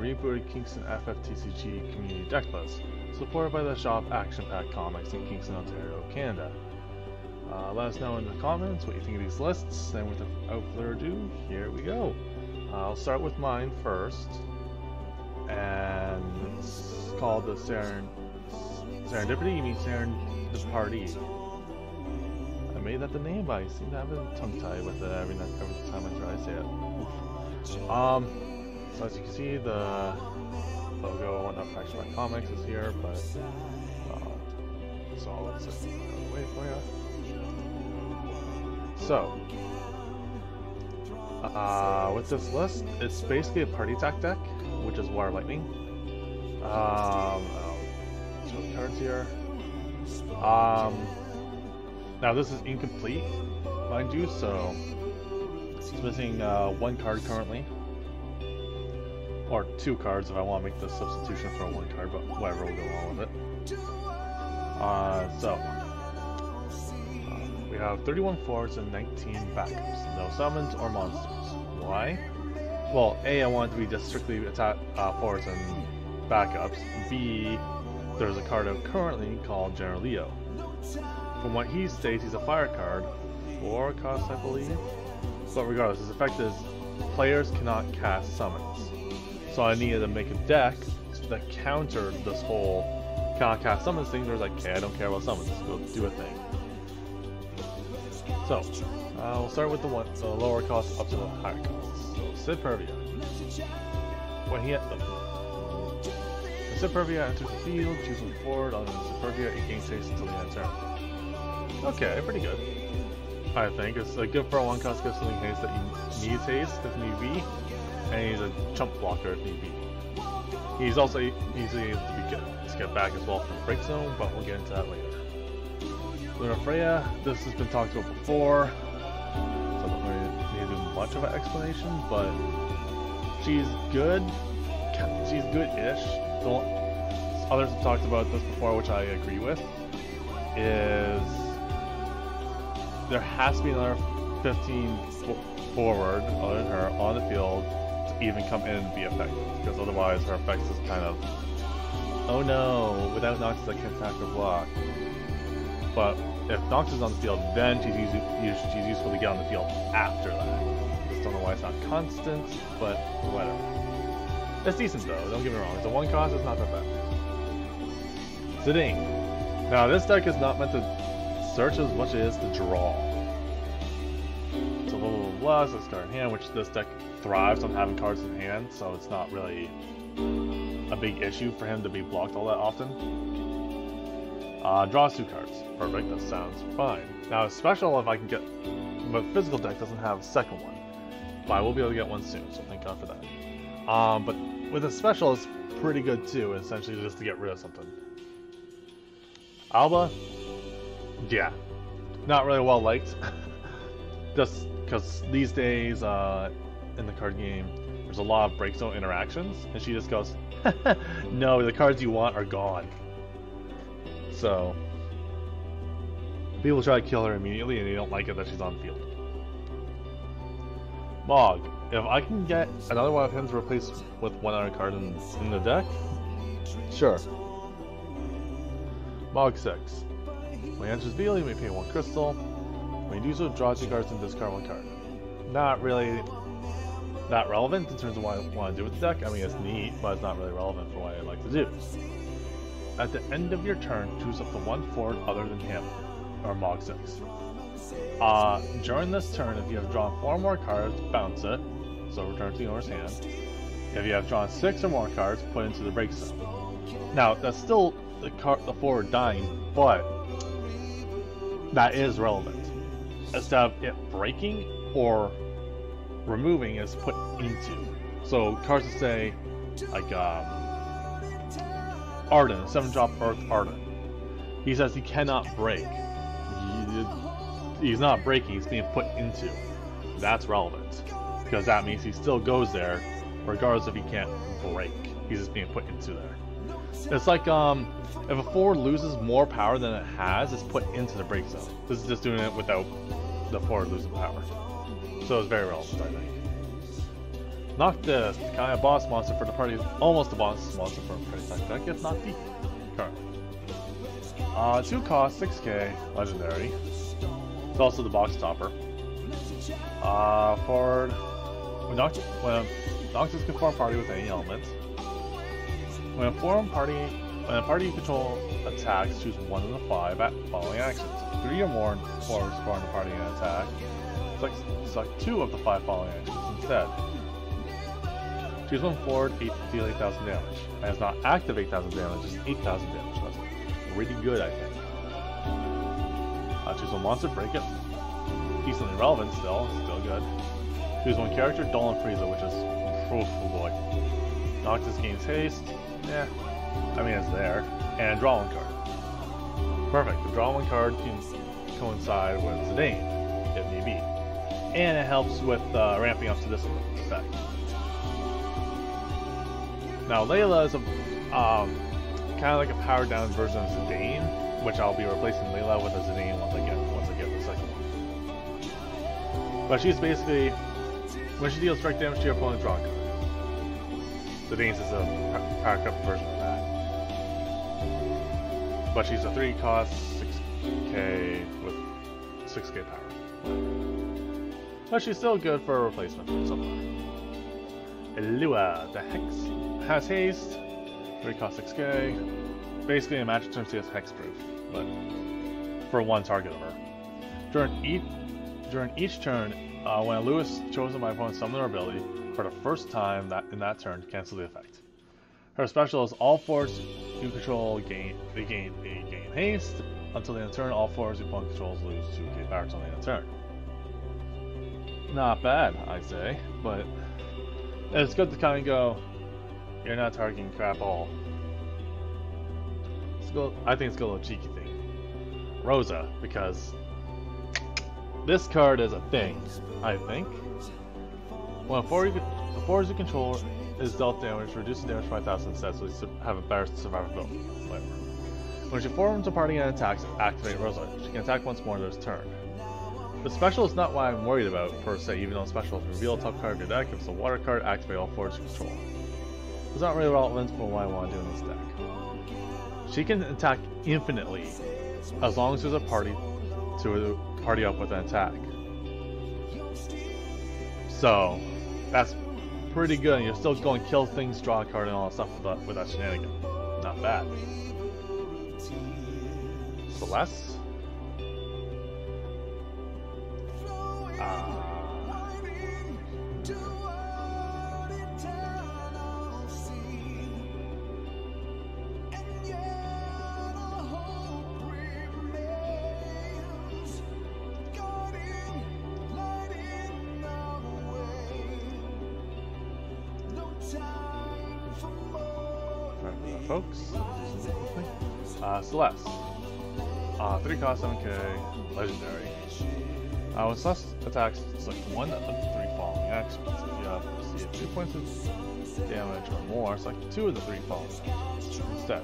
Rebooted Kingston FFTCG Community Deck List, supported by the shop Action Pack Comics in Kingston, Ontario, Canada. Let us know in the comments what you think of these lists, and without further ado, here we go. I'll start with mine first, and it's called the Serendipity. You mean Serendipity. I made that the name, but I seem to have a tongue tie with it every time I try to say it. So as you can see, the logo on Action Pack Comics is here, but so I'll set it out of the way for you. So, with this list, it's basically a party attack deck, which is Water Lightning. I'll show the cards here. Now this is incomplete, mind you, so it's missing one card currently. Or two cards if I want to make the substitution for one card, but whatever, we'll go along with it. We have 31 forwards and 19 backups. No summons or monsters. Why? Well, A, I want it to be just strictly attack forwards and backups. B, there's a card out currently called General Leo. From what he states, he's a fire card, 4 costs, I believe. But regardless, his effect is players cannot cast summons. So I needed to make a deck that countered this whole cannot cast summons thing. There's like, okay, I don't care about summons, let's go do a thing. So, we'll start with the lower cost up to the higher cost. So, Sid Pervia. When Sid Pervia enters the field, choose one forward on Sid Pervia, it gains haste until the end of turn. Okay, pretty good. I think it's good for a one cost, gives something haste that you need haste if need be, and he's a chump blocker if need be. He's also easy to get back as well from the break zone, but we'll get into that later. Luna Freya, this has been talked about before, so I don't really need to do much of an explanation, but she's good. She's good-ish. Others have talked about this before, which I agree with, is there has to be another 15 forward, other than her, on the field to even come in and be effective, because otherwise her effects is kind of, oh no, without Noxus I can't attack or block. But if Noxus is on the field, then she's useful to get on the field after that. Just don't know why it's not constant, but whatever. It's decent though, don't get me wrong. It's a one cost, it's not that bad. Zidane. Now this deck is not meant to search as much as it is to draw. It's a little less, let's start in hand, which this deck thrives on having cards in hand, so it's not really a big issue for him to be blocked all that often. Draws 2 cards. Perfect, that sounds fine. Now it's special if I can get, but physical deck doesn't have a second one. But I will be able to get one soon, so thank God for that. But with a special, it's pretty good too, essentially just to get rid of something. Alba, yeah, not really well liked. Just because these days in the card game, there's a lot of break zone interactions, and she just goes, no, the cards you want are gone. So people try to kill her immediately, and they don't like it that she's on the field. Mog. If I can get another one of him to replace with one other card in the deck, sure. Mog 6. When he enters the field, you may pay 1 crystal. When you do so, draw 2 cards and discard 1 card. Not really that relevant in terms of what I want to do with the deck. I mean, it's neat, but it's not really relevant for what I like to do. At the end of your turn, choose up to 1 forward other than him, or Mog 6. During this turn, if you have drawn 4 more cards, bounce it, so return to the owner's hand. If you have drawn 6 or more cards, put into the break zone. Now, that's still the forward dying, but that is relevant. Instead of it breaking or removing, is put into. So cards that say, like, Arden, 7-drop Earth Arden. He says he cannot break. He's not breaking, he's being put into. That's relevant, because that means he still goes there, regardless if he can't break. He's just being put into there. It's like, if a forward loses more power than it has, it's put into the break zone. This is just doing it without the forward losing power. So it's very relevant, I think. Noctis, the kind of boss monster for the party, almost the boss monster for the party attack deck, if not the current. 2 cost, 6k, legendary. It's also the box topper. For when Noctis can form party with any element. When a party you control attacks, choose one of the 5 following actions. 3 or more forms spawn the party in an attack. Select 2 of the 5 following actions instead. Choose one forward, deal 8,000 damage. And it's not active 8,000 damage, it's 8,000 damage. That's pretty good, I think. Choose one monster, break it. Decently relevant still good. Choose one character, Dull and Frieza, which is, oh boy. Noctis gains haste, I mean it's there. And draw one card. Perfect, the draw one card can coincide with Zidane, if need be. And it helps with ramping up to this effect. Now Layla is a kind of like a powered down version of Zidane, which I'll be replacing Layla with a Zidane once I get the second one. But she's basically, when she deals strike damage to your opponent, draw a card. Zidane's is a powered up version of that. But she's a 3 cost, 6k with 6k power. But she's still good for a replacement so far. Elua, the Hex, has haste, 3 cost 6k. Basically, a magic turn she has hexproof, but for one target of her. During each turn, when a Elua is chosen by opponent's summoner ability, for the first time in that turn, cancel the effect. Her special is all force you control gain haste. Until the end of turn, all force your opponent controls lose 2k power until the end of turn. Not bad, I say, but it's good to kind of go, you're not targeting crap all. I think it's a little cheeky thing. Rosa, because this card is a thing, I think. When a force you control is dealt damage, reduce the damage by 5,000 instead, so you have a better survivability. Whatever. When she forms a party and attacks, activate Rosa. She can attack once more this turn. The special is not what I'm worried about, per se, even though special is reveal top card of your deck. If it's a water card, activate all force you control. It's not really relevant for what I want to do in this deck. She can attack infinitely, as long as there's a party to party up with an attack. So, that's pretty good, and you're still going to kill things, draw a card, and all that stuff with that shenanigan. Not bad. Celeste? Folks, Celeste. 3 cost 7k, legendary. When Celeste attacks, select one of the 3 following actions. If you have received 2 points of damage or more, select 2 of the 3 following actions instead.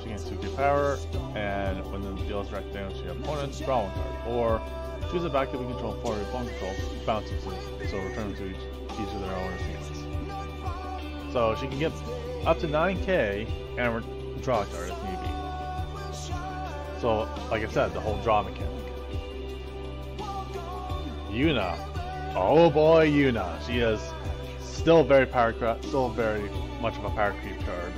She gains 2k power, and when it deals direct damage to your opponent, draw one card. Or choose a backup you control for your opponent controls, bounce it, so return to each of their owner's hands. So she can get up to 9k and draw a card if need be. So, like I said, the whole draw mechanic. Yuna. Oh boy, Yuna. She is still very much of a power creep card.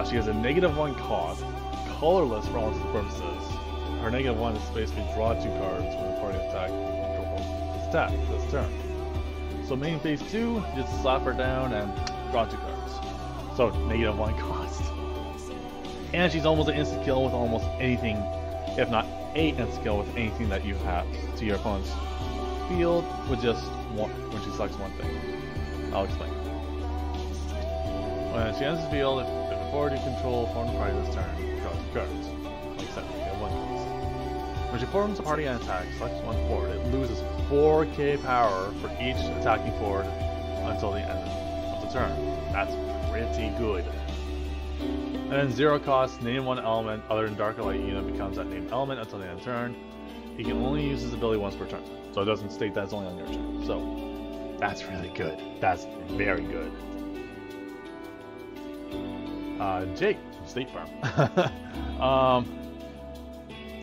She has a -1 cost, colorless for all intents and purposes. Her -1 is basically draw 2 cards when the party attack this turn. So main phase 2, just slap her down and draw 2 cards. So -1 cost. And she's almost an instant kill with almost anything, if not a instant kill with anything that you have to your opponent's field with just one, when she selects one thing. I'll explain. When she enters the field, if the forward you control form the party this turn, draw 2 cards. Like I said, you have 1 cost. When she forms a party and attacks, selects 1 forward, it loses 4k power for each attacking forward until the end of the turn. That's pretty good. And then 0 cost, name 1 element other than Darker Light Yuna becomes that named element until the end of the turn. He can only use his ability once per turn, so it doesn't state that it's only on your turn. So, That's really good. That's very good. Jake, State Farm.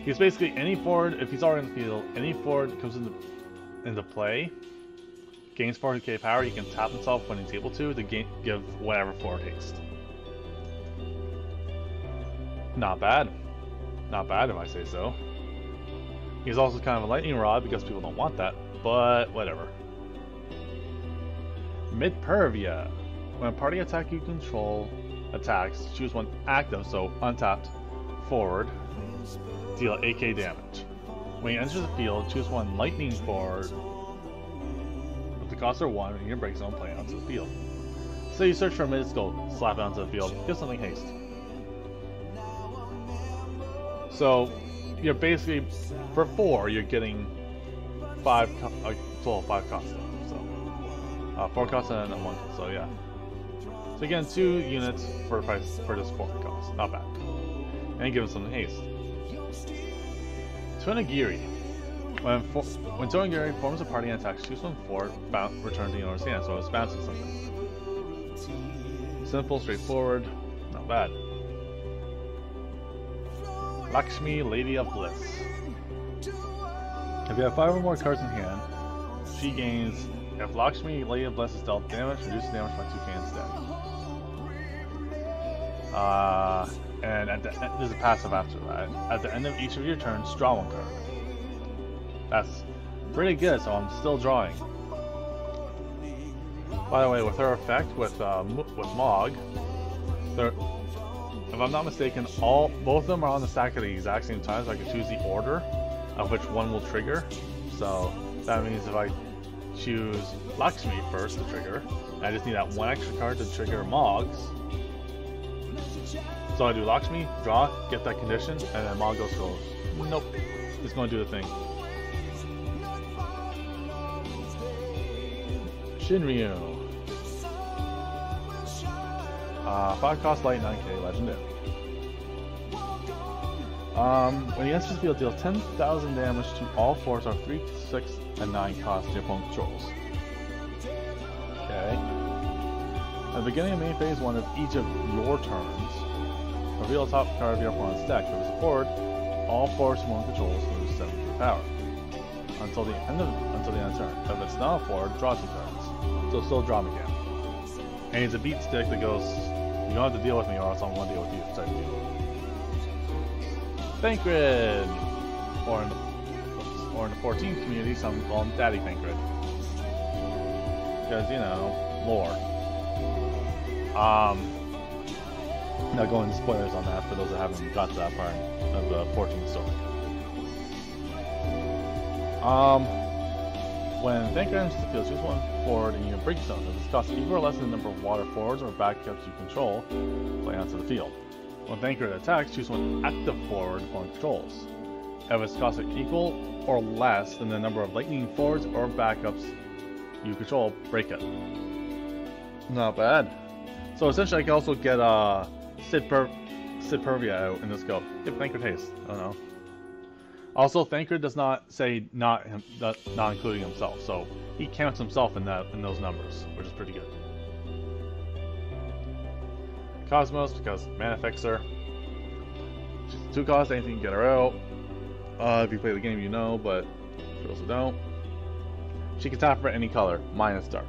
He's basically any forward, if he's already in the field, any forward comes into play, gains 40k power, he can tap himself when he's able to give whatever forward haste. Not bad. Not bad if I say so. He's also kind of a lightning rod because people don't want that, but whatever. Mid-Pervia. When a party attack you control attacks, choose one active, so untapped, forward, deal 8k damage. When he enters the field, choose one lightning forward with the cost of 1 in your break zone, play onto the field. So you search for a mid-scope, slap it onto the field, give something haste. So you're basically, for 4, you're getting 5, a total of 5 costs. So 4 costs and 1 cost, so yeah. So again, 2 units for the price for this 4 cost, not bad. And give him some haste. Twinagiri. When Twinagiri forms a party and attacks, choose one forward, return to the owner's hand, so it's bouncing something. Simple, straightforward, not bad. Lakshmi, Lady of Bliss. If you have 5 or more cards in hand, she gains. If Lakshmi, Lady of Bliss is dealt damage, reduce the damage by 2k instead. And there's a passive after that. At the end of each of your turns, draw 1 card. That's pretty good, so I'm still drawing. By the way, with her effect, with Mog, if I'm not mistaken, both of them are on the stack at the exact same time, so I can choose the order of which one will trigger. So that means if I choose Lakshmi first to trigger, I just need that 1 extra card to trigger Mog's. So I do Lakshmi, draw, get that condition, and then Mog goes, nope, it's going to do the thing. Shinryu. 5 cost light, 9k, legendary. When he enters the field, deal 10,000 damage to all force or 3, 6, and 9 cost your opponent controls. Okay. At the beginning of main phase 1 of each of your turns, reveal the top card of your opponent's deck. If it's a forward, all forwards from one controls lose 7k power. Until the end of the turn. If it's not a forward, draw 2 cards. So still draw him again. And he's a beat stick that goes, you don't have to deal with me or else I'm going to deal with you type of deal. Thancred! Or in the 14th community, some call him Daddy Thancred. Because, you know, lore. Not going into spoilers on that for those that haven't got to that part of the 14th story. When Thancred enters the field, choose 1 forward in your break zone. If this costs equal or less than the number of water forwards or backups you control, play onto the field. When Thancred attacks, choose 1 active forward on controls. If its cost is equal or less than the number of lightning forwards or backups you control, break it. Not bad. So essentially I can also get Sid Pervia out and just go, give Thancred haste. I don't know. Also, Thancred does not say not including himself, so he counts himself in those numbers, which is pretty good. Cosmos, because mana fixer. She's 2 cost, anything can get her out. If you play the game, you know, but for those who don't, she can tap for any color, minus dark,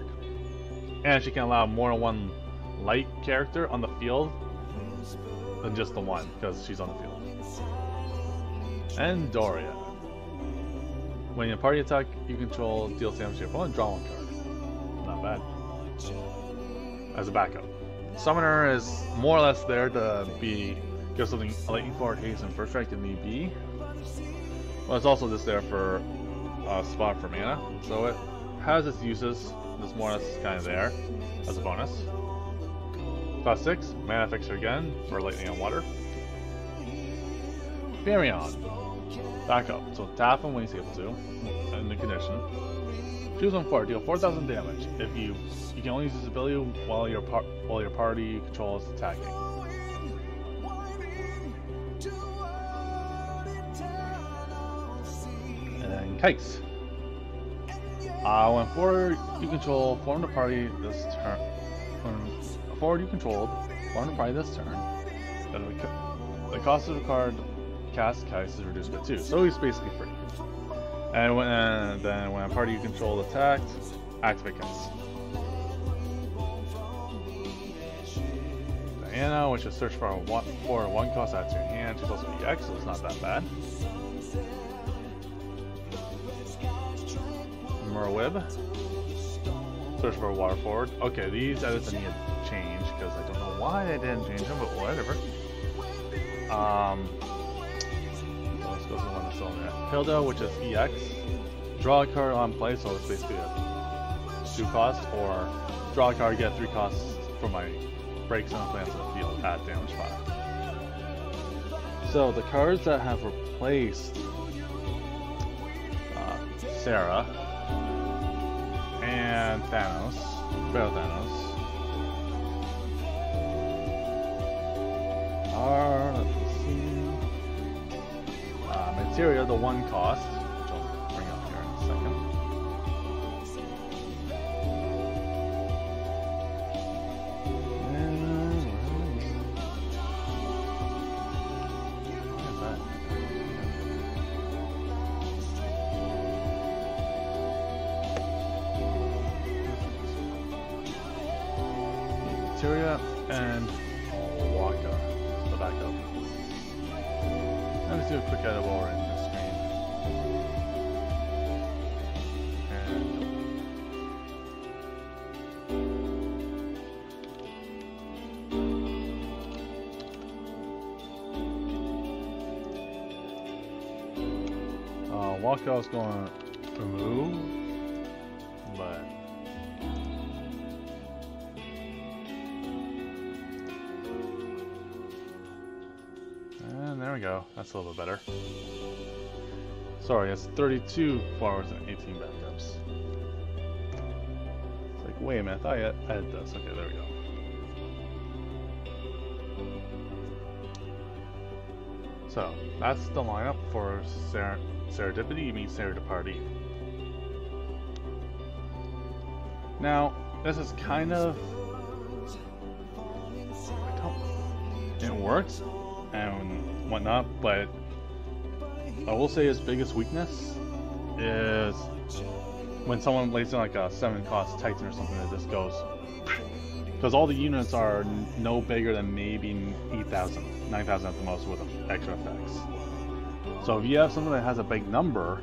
and she can allow more than 1 light character on the field than just the 1, because she's on the field. And Doria. When you party attack, you control deals damage to your opponent, draw 1 card. Not bad. As a backup. Summoner is more or less there to give something a lightning forward haste and first strike if need be. But it's also just there for a spot for mana. So it has its uses. It's more or less kind of there as a bonus. Class 6, mana fixer again for lightning and water. Furion. Backup. So tap him when he's able to, in the condition. Choose 1 forward, deal 4,000 damage. If you can only use this ability while your party control is attacking. And then Kikes. When forward you control form the party this turn. When forward you controlled form the party this turn. Then the cost of the card cast Kais is reduced by 2, so he's basically free. And then when a party you control attacked, activate Kais. Diana, which is search for one cost add to your hand. She's also EX, so it's not that bad. Merwib, search for a water forward. Okay, these edits I need to change because I don't know why I didn't change them, but whatever. Let's go to the one that's still in there. Hilda, which is EX. Draw a card on play, so it's basically a 2 cost, or draw a card, get 3 costs for my breaks on plans of the field at damage 5. So the cards that have replaced Sarah and Thanos, are, let's see, Materia, the 1 cost, which I'll bring up here in a second. And Waka, the backup. Let me do a quick edit while we're in the screen. And Waka I was going to remove, but there we go. That's a little bit better. Sorry, it's 32 forwards and 18 backups. It's like, wait a minute, I thought I edited this. Okay, there we go. So, that's the lineup for Serendipity meets Serendipity. Now, this is kind of... It works and whatnot, but I will say his biggest weakness is when someone lays in like a 7 cost Titan or something that just goes, because all the units are no bigger than maybe 8,000, 9,000 at the most with extra effects. So if you have something that has a big number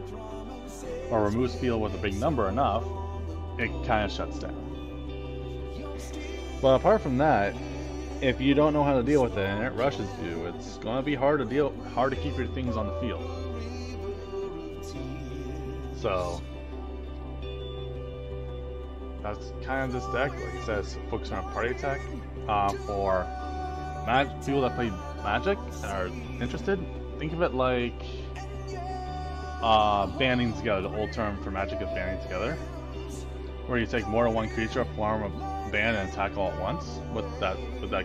or removes field with a big number enough, it kind of shuts down. But apart from that, if you don't know how to deal with it and it rushes you, it's gonna be hard to keep your things on the field. So that's kind of this deck. Like it says, focus on party attack. For people that play Magic and are interested, think of it like banding together. The old term for Magic is banding together, where you take more than one creature, form a band, and attack all at once with that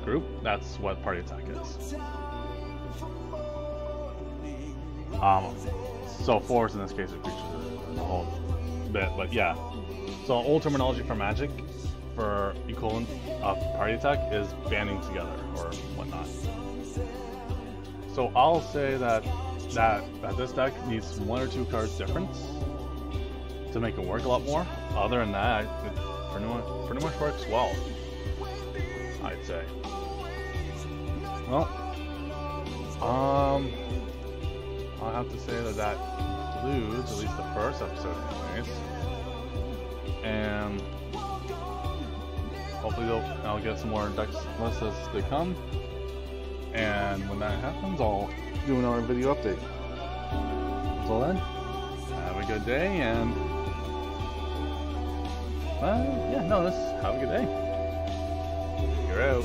group. That's what party attack is. So forwards in this case are creatures a whole bit, but yeah. So old terminology for Magic for equivalent of party attack is banding together or whatnot. So I'll say that this deck needs 1 or 2 cards difference to make it work a lot more. Other than that, it pretty much works well, I'd say. Well, I'll have to say that concludes at least the first episode anyways. And hopefully I'll get some more decks lists as they come. And when that happens, I'll do another video update. Until then, have a good day, and have a good day. You're out.